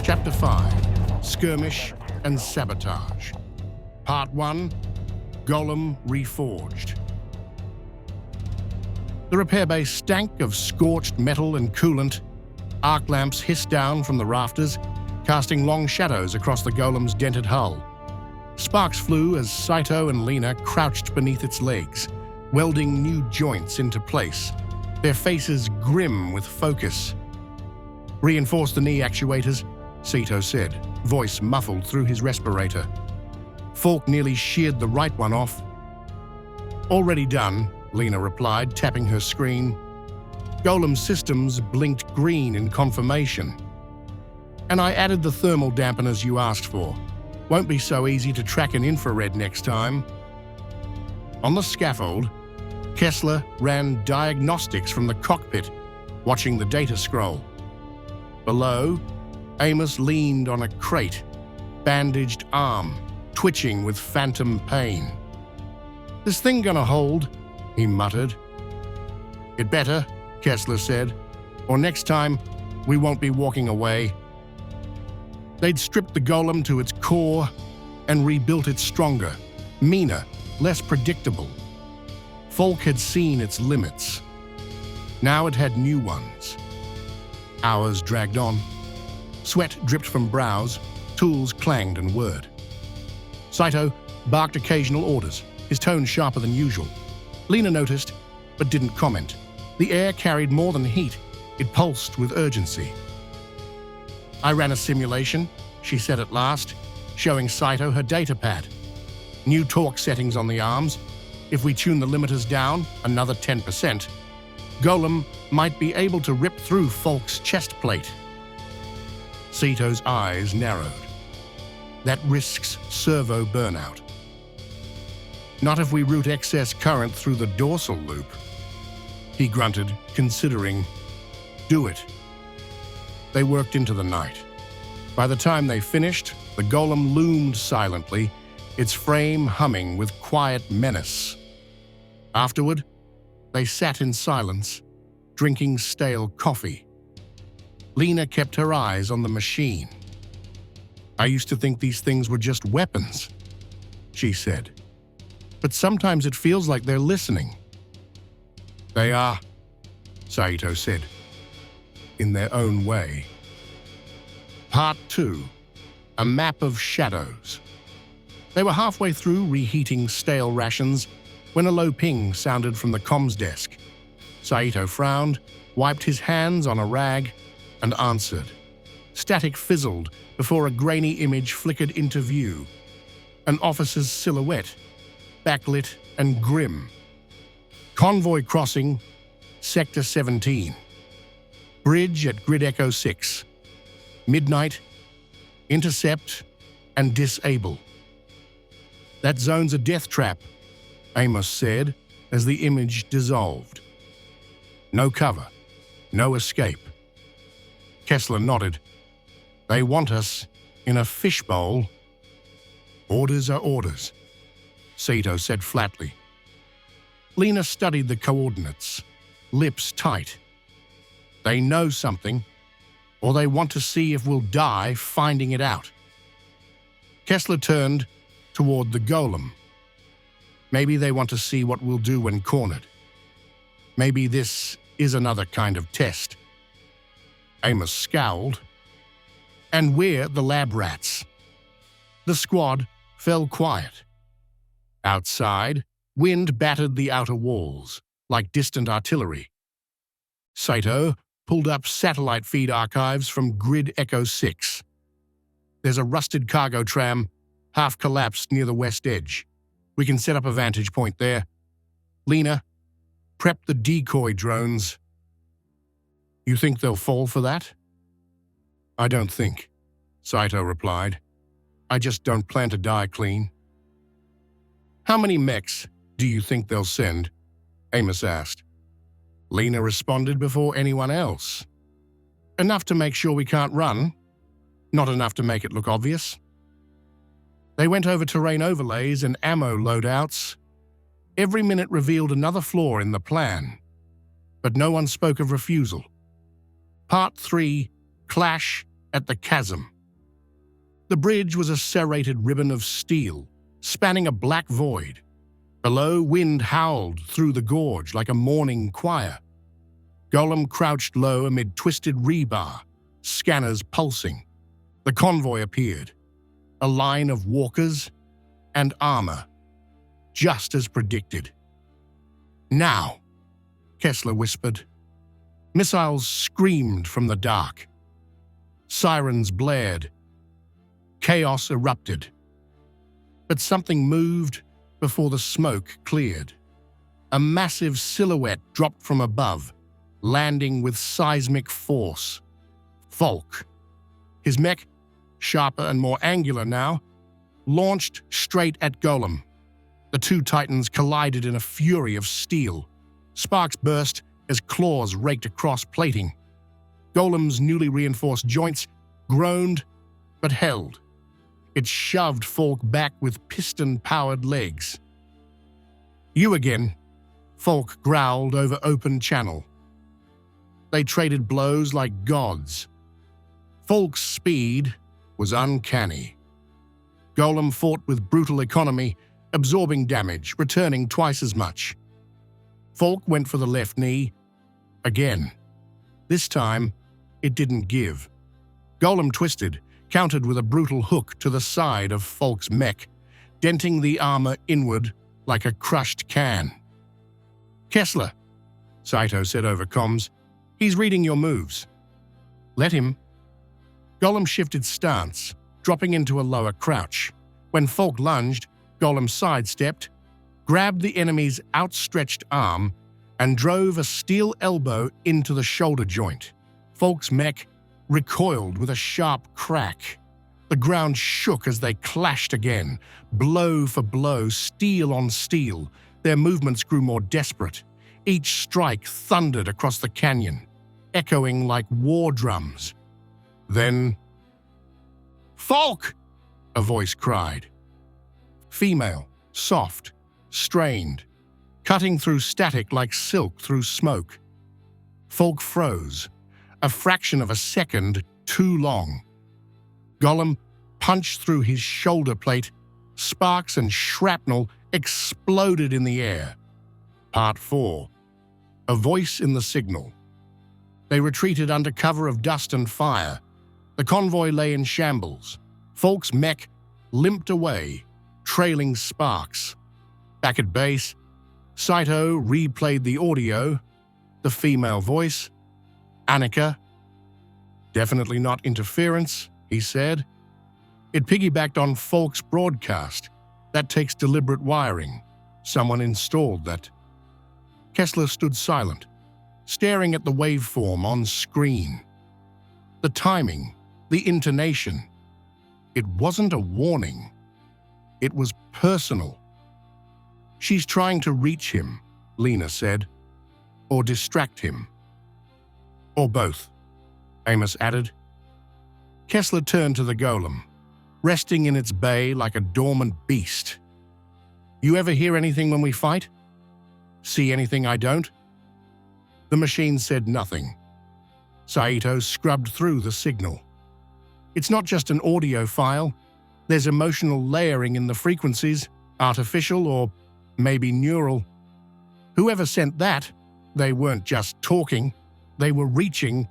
Chapter 5, Skirmish and Sabotage. Part 1, Gollum Reforged. The repair base stank of scorched metal and coolant. Arc lamps hissed down from the rafters, casting long shadows across the golem's dented hull. Sparks flew as Saito and Lena crouched beneath its legs, welding new joints into place, their faces grim with focus. "Reinforce the knee actuators," Saito said, voice muffled through his respirator. Falk nearly sheared the right one off. "Already done," Lena replied, tapping her screen. Golem's systems blinked green in confirmation. "And I added the thermal dampeners you asked for. Won't be so easy to track an infrared next time." On the scaffold, Kessler ran diagnostics from the cockpit, watching the data scroll. Below, Amos leaned on a crate, bandaged arm, twitching with phantom pain. "This thing gonna hold?" he muttered. "It better," Kessler said, "or next time we won't be walking away." They'd stripped the golem to its core and rebuilt it stronger, meaner, less predictable. Falk had seen its limits. Now it had new ones. Hours dragged on. Sweat dripped from brows, tools clanged and whirred. Saito barked occasional orders, his tone sharper than usual. Lena noticed, but didn't comment. The air carried more than heat. It pulsed with urgency. "I ran a simulation," she said at last, showing Saito her datapad. "New torque settings on the arms. If we tune the limiters down another 10%, Golem might be able to rip through Falk's chest plate." Saito's eyes narrowed. "That risks servo burnout." "Not if we route excess current through the dorsal loop," he grunted, considering. "Do it." They worked into the night. By the time they finished, the golem loomed silently, its frame humming with quiet menace. Afterward, they sat in silence, drinking stale coffee. Lena kept her eyes on the machine. "I used to think these things were just weapons," she said. "But sometimes it feels like they're listening." "They are," Saito said, "in their own way." Part 2, A Map of Shadows. They were halfway through reheating stale rations when a low ping sounded from the comms desk. Saito frowned, wiped his hands on a rag, and answered. Static fizzled before a grainy image flickered into view. An officer's silhouette, backlit and grim. "Convoy crossing, Sector 17. Bridge at Grid Echo 6. Midnight, intercept and disable." "That zone's a death trap," Amos said as the image dissolved. "No cover, no escape." Kessler nodded. "They want us in a fishbowl." "Orders are orders," Saito said flatly. Lena studied the coordinates, lips tight. "They know something, or they want to see if we'll die finding it out." Kessler turned toward the golem. "Maybe they want to see what we'll do when cornered. Maybe this is another kind of test." Amos scowled. "And we're the lab rats." The squad fell quiet. Outside, wind battered the outer walls, like distant artillery. Saito pulled up satellite feed archives from Grid Echo 6. "There's a rusted cargo tram, half collapsed near the west edge. We can set up a vantage point there. Lena, prep the decoy drones." "You think they'll fall for that?" "I don't think," Saito replied. "I just don't plan to die clean." "How many mechs do you think they'll send?" Amos asked. Lena responded before anyone else. "Enough to make sure we can't run. Not enough to make it look obvious." They went over terrain overlays and ammo loadouts. Every minute revealed another flaw in the plan, but no one spoke of refusal. Part 3, Clash at the Chasm. The bridge was a serrated ribbon of steel, spanning a black void. Below, wind howled through the gorge like a mourning choir. Gollum crouched low amid twisted rebar, scanners pulsing. The convoy appeared, a line of walkers and armor, just as predicted. "Now," Kessler whispered. Missiles screamed from the dark. Sirens blared. Chaos erupted. But something moved before the smoke cleared. A massive silhouette dropped from above, landing with seismic force. Falk. His mech, sharper and more angular now, launched straight at Gollum. The two titans collided in a fury of steel. Sparks burst as claws raked across plating. Gollum's newly reinforced joints groaned but held. It shoved Falk back with piston-powered legs. "You again," Falk growled over open channel. They traded blows like gods. Falk's speed was uncanny. Gollum fought with brutal economy, absorbing damage, returning twice as much. Falk went for the left knee again. This time, it didn't give. Gollum twisted, countered with a brutal hook to the side of Falk's mech, denting the armor inward like a crushed can. "Kessler," Saito said over comms, "he's reading your moves." "Let him." Gollum shifted stance, dropping into a lower crouch. When Falk lunged, Gollum sidestepped, grabbed the enemy's outstretched arm, and drove a steel elbow into the shoulder joint. Falk's mech recoiled with a sharp crack. The ground shook as they clashed again, blow for blow, steel on steel. Their movements grew more desperate. Each strike thundered across the canyon, echoing like war drums. Then, "Falk!" a voice cried. Female, soft, strained, cutting through static like silk through smoke. Falk froze, a fraction of a second too long. Gollum punched through his shoulder plate. Sparks and shrapnel exploded in the air. Part 4. A voice in the signal. They retreated under cover of dust and fire. The convoy lay in shambles. Falk's mech limped away, trailing sparks. Back at base, Saito replayed the audio. The female voice. "Annika." "Definitely not interference," he said. It piggybacked on Falk's broadcast. "That takes deliberate wiring. Someone installed that." Kessler stood silent, staring at the waveform on screen. The timing, the intonation. It wasn't a warning. It was personal. "She's trying to reach him," Lena said. "Or distract him." "Or both," Amos added. Kessler turned to the golem, resting in its bay like a dormant beast. "You ever hear anything when we fight? See anything I don't?" The machine said nothing. Saito scrubbed through the signal. "It's not just an audio file. There's emotional layering in the frequencies, artificial or maybe neural. Whoever sent that, they weren't just talking, they were reaching."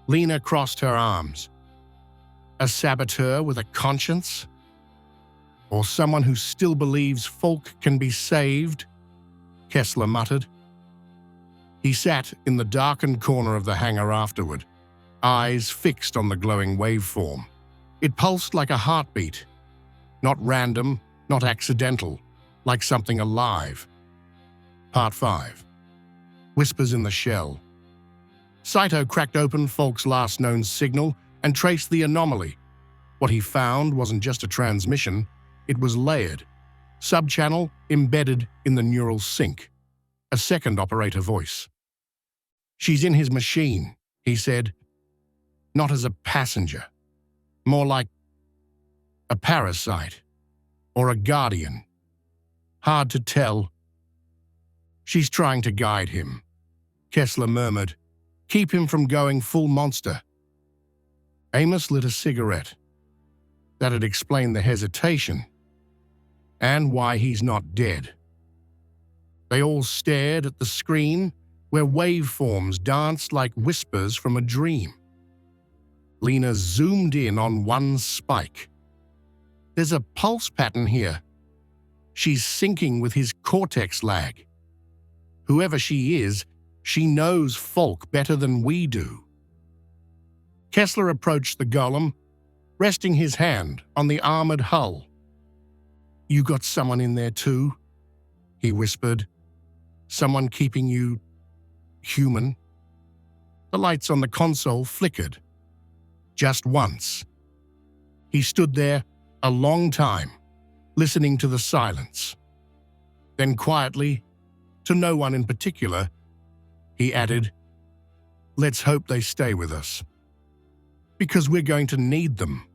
Lena crossed her arms. "A saboteur with a conscience? Or someone who still believes Falk can be saved?" Kessler muttered. He sat in the darkened corner of the hangar afterward, eyes fixed on the glowing waveform. It pulsed like a heartbeat. Not random, not accidental, like something alive. Part 5. Whispers in the Shell. Saito cracked open Falk's last known signal and traced the anomaly. What he found wasn't just a transmission, it was layered. Subchannel embedded in the neural sync. A second operator voice. "She's in his machine," he said. "Not as a passenger. More like a parasite or a guardian. Hard to tell." "She's trying to guide him," Kessler murmured. "Keep him from going full monster." Amos lit a cigarette. That'd explain the hesitation and why he's not dead. They all stared at the screen where waveforms danced like whispers from a dream. Lena zoomed in on one spike. There's a pulse pattern here. She's syncing with his cortex lag. Whoever she is, she knows Falk better than we do. Kessler approached the golem, resting his hand on the armored hull. "You got someone in there too?" he whispered. "Someone keeping you human?" The lights on the console flickered. Just once. He stood there a long time, listening to the silence. Then quietly, to no one in particular, he added, "Let's hope they stay with us. Because we're going to need them."